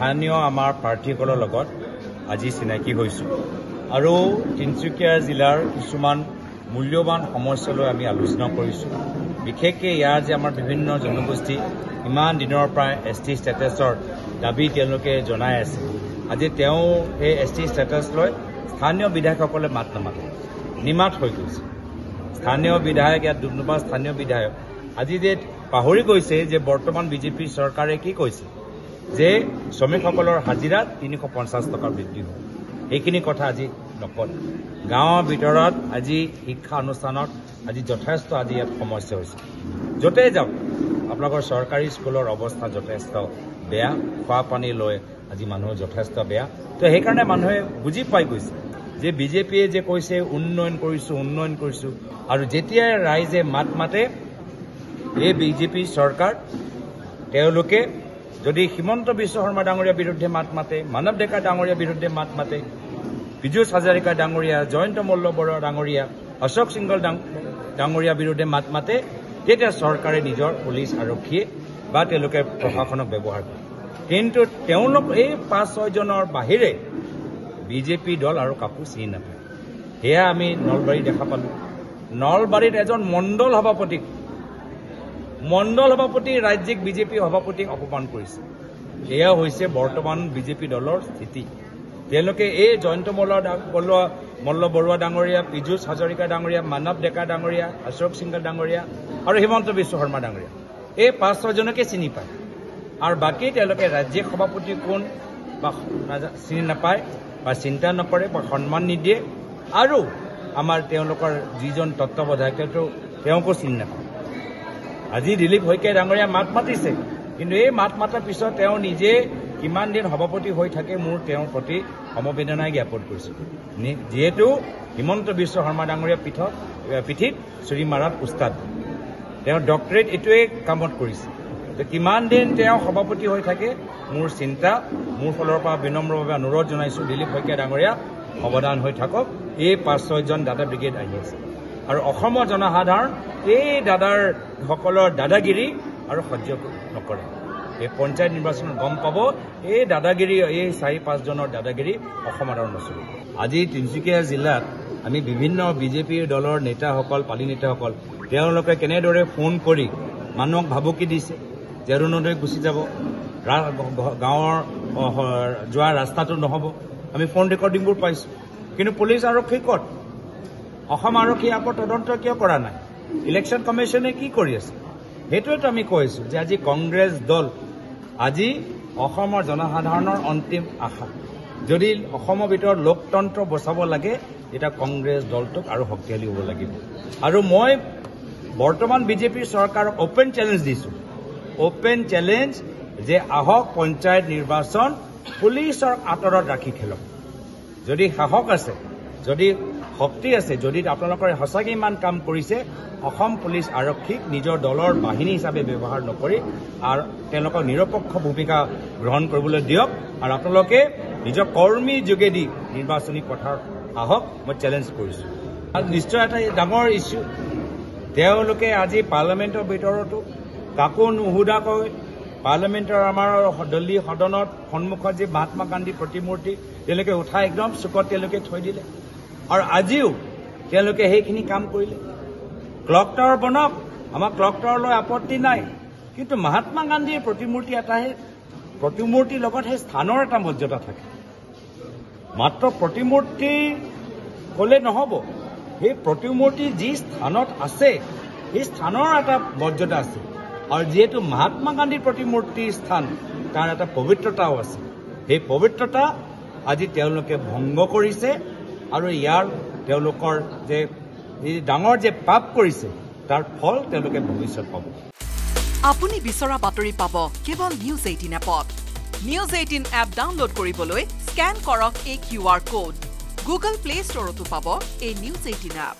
স্থানীয় আমাৰ প্ৰাৰ্থীসকলৰ লগত আজি চিনাকি হৈছোঁ আৰু তিনিচুকীয়া জিলাৰ কিছুমান মূল্যৱান সমস্যালৈ আমি আলোচনা কৰিছোঁ। বিশেষকৈ ইয়াৰ যে আমাৰ বিভিন্ন জনগোষ্ঠী ইমান দিনৰ পৰা ST ষ্টেটাছৰ দাবী তেওঁলোকে জনাই আছে। আজি তেওঁ এই ST ষ্টেটাছ লৈ স্থানীয় বিধায়কসকলে মাত নামাতে, নিমাত হৈ গৈছে। স্থানীয় বিধায়ক ইয়াত দুনুবা স্থানীয় বিধায়ক আজি যে পাহৰি গৈছে যে বৰ্তমান বিজেপি চৰকাৰে কি কৈছে যে শ্ৰমিকসকলৰ হাজিৰা 350 টকা বৃদ্ধি হ'ব। এইখিনি কথা আজি নকয়। গাঁৱৰ ভিতৰত আজি শিক্ষা অনুষ্ঠানত আজি যথেষ্ট আজি ইয়াত সমস্যা হৈছে। য'তেই যাওক আপোনালোকৰ চৰকাৰী স্কুলৰ অৱস্থা যথেষ্ট বেয়া, খোৱা পানী লৈ আজি মানুহৰ যথেষ্ট বেয়া। তো সেইকাৰণে মানুহে বুজি পাই গৈছে যে বিজেপিয়ে যে কৈছে উন্নয়ন কৰিছোঁ আৰু যেতিয়াই ৰাইজে মাত মাতে এই বিজেপি চৰকাৰ তেওঁলোকে যদি হিমন্ত বিশ্ব শৰ্মা ডাঙৰীয়াৰ বিৰুদ্ধে মাত মাতে, মানৱ ডেকা ডাঙৰীয়াৰ বিৰুদ্ধে মাত মাতে, পীযুষ হাজৰিকা ডাঙৰীয়া, জয়ন্ত মল্ল বৰুৱা ডাঙৰীয়া, অশোক সিংহল ডাঙৰীয়াৰ বিৰুদ্ধে মাত মাতে, তেতিয়া চৰকাৰে নিজৰ পুলিচ আৰক্ষীয়ে বা তেওঁলোকে প্ৰশাসনক ব্যৱহাৰ কৰে। কিন্তু তেওঁলোক এই 5-6 জনৰ বাহিৰে বিজেপি দল আৰু কাকো চিনি নাপায়। সেয়া আমি নলবাৰী দেখা পালোঁ। নলবাৰীত এজন মণ্ডল সভাপতি ৰাজ্যিক বিজেপি সভাপতিক অপমান কৰিছে। এয়া হৈছে বৰ্তমান বিজেপি দলৰ স্থিতি। তেওঁলোকে এই জয়ন্ত মল্ল বৰুৱা ডাঙৰীয়া, পীযুষ হাজৰিকা ডাঙৰীয়া, মানৱ ডেকা ডাঙৰীয়া, অশোক সিংহল ডাঙৰীয়া আৰু হিমন্ত বিশ্ব শৰ্মা ডাঙৰীয়া এই 5-6 জনকে চিনি পায় আৰু বাকী তেওঁলোকে ৰাজ্যিক সভাপতি কোন বা চিনি নাপায় বা চিন্তা নকৰে বা সন্মান নিদিয়ে আৰু আমাৰ তেওঁলোকৰ যিজন তত্ত্বাৱধায়ক তেওঁকো চিনি নাপায়। আজি দিলীপ শইকীয়া ডাঙৰীয়া মাত মাতিছে, কিন্তু এই মাত মাতাৰ পিছত তেওঁ নিজে কিমান দিন সভাপতি হৈ থাকে মোৰ তেওঁৰ প্ৰতি সমবেদনাই জ্ঞাপন কৰিছোঁ। যিহেতু হিমন্ত বিশ্ব শৰ্মা ডাঙৰীয়া পিঠিত চুৰি মাৰাত উস্তাদ, তেওঁ ডক্টৰেট এইটোৱে কামত কৰিছে। কিমান দিন তেওঁ সভাপতি হৈ থাকে মোৰ চিন্তা। মোৰ ফালৰ পৰা বিনম্ৰভাৱে অনুৰোধ জনাইছোঁ দিলীপ শইকীয়া ডাঙৰীয়া অৱদান হৈ থাকক। এই 5-6 জন দাদা ব্ৰিগেড আহি আছে আৰু অসমৰ জনসাধাৰণ এই দাদাসকলৰ দাদাগিৰি আৰু সহ্য নকৰে। এই পঞ্চায়ত নিৰ্বাচনত গম পাব এই দাদাগিৰি, এই 4-5 জনৰ দাদাগিৰি অসমত আৰু নচলিব। আজি তিনিচুকীয়া জিলাত আমি বিভিন্ন বিজেপি দলৰ নেতাসকল, পালি নেতাসকল তেওঁলোকে কেনেদৰে ফোন কৰি মানুহক ভাবুকি দিছে যে অৰুণোদয় গুচি যাব, গাঁৱৰ যোৱা ৰাস্তাটো নহ'ব। আমি ফোন ৰেকৰ্ডিংবোৰ পাইছোঁ। কিন্তু পুলিচ আৰক্ষী ক'ত? অসম আৰক্ষী আকৌ তদন্ত কিয় কৰা নাই? ইলেকশ্যন কমিশ্যনে কি কৰি আছে? সেইটোৱেতো আমি কৈছোঁ যে আজি কংগ্ৰেছ দল আজি অসমৰ জনসাধাৰণৰ অন্তিম আশা। যদি অসমৰ ভিতৰত লোকতন্ত্ৰ বচাব লাগে তেতিয়া কংগ্ৰেছ দলটোক আৰু শক্তিশালী হ'ব লাগিব। আৰু মই বৰ্তমান বিজেপিৰ চৰকাৰক অপেন চেলেঞ্জ দিছোঁ, অপেন চেলেঞ্জ যে আহক পঞ্চায়ত নিৰ্বাচন পুলিচৰ আঁতৰত ৰাখি খেলক। যদি সাহস আছে, যদি শক্তি আছে, যদি আপোনালোকে সঁচাকৈ ইমান কাম কৰিছে, অসম পুলিচ আৰক্ষীক নিজৰ দলৰ বাহিনী হিচাপে ব্যৱহাৰ নকৰি আৰু তেওঁলোকক নিৰপেক্ষ ভূমিকা গ্ৰহণ কৰিবলৈ দিয়ক আৰু আপোনালোকে নিজৰ কৰ্মী যোগেদি নিৰ্বাচনী পথাৰত আহক। মই চেলেঞ্জ কৰিছোঁ। আৰু নিশ্চয় এটা ডাঙৰ ইছ্যু, তেওঁলোকে আজি পাৰ্লামেণ্টৰ ভিতৰতো কাকো নুসুধাকৈ পাৰ্লামেণ্টৰ আমাৰ দলীয় সদনত সন্মুখত যি মহাত্মা গান্ধী প্ৰতিমূৰ্তি তেওঁলোকে উঠাই একদম চুকত তেওঁলোকে থৈ দিলে আৰু আজিও তেওঁলোকে সেইখিনি কাম কৰিলে। ক্লক টাৱাৰ বনাওক, আমাৰ ক্লক টাৱাৰলৈ আপত্তি নাই, কিন্তু মহাত্মা গান্ধীৰ প্ৰতিমূৰ্তি এটাহে, প্ৰতিমূৰ্তিৰ লগত সেই স্থানৰ এটা মৰ্যাদা থাকে। মাত্ৰ প্ৰতিমূৰ্তি ক'লে নহ'ব, সেই প্ৰতিমূৰ্তি যি স্থানত আছে সেই স্থানৰ এটা মৰ্যাদা আছে আৰু যিহেতু মহাত্মা গান্ধীৰ প্ৰতিমূৰ্তিৰ স্থান তাৰ এটা পবিত্ৰতাও আছে। সেই পবিত্ৰতা আজি তেওঁলোকে ভংগ কৰিছে আৰু ইয়াৰ তেওঁলোকৰ যে ডাঙৰ যে পাপ কৰিছে তাৰ ফল তেওঁলোকে ভৱিষ্যত পাব। আপুনি বিচৰা বাতৰি পাব কেৱল নিউজ 18 এপত। নিউজ 18 এপ ডাউনলোড কৰিবলৈ স্কেন কৰক এই QR কোড। গুগল প্লে ষ্টৰতো পাব এই নিউজ 18 এপ।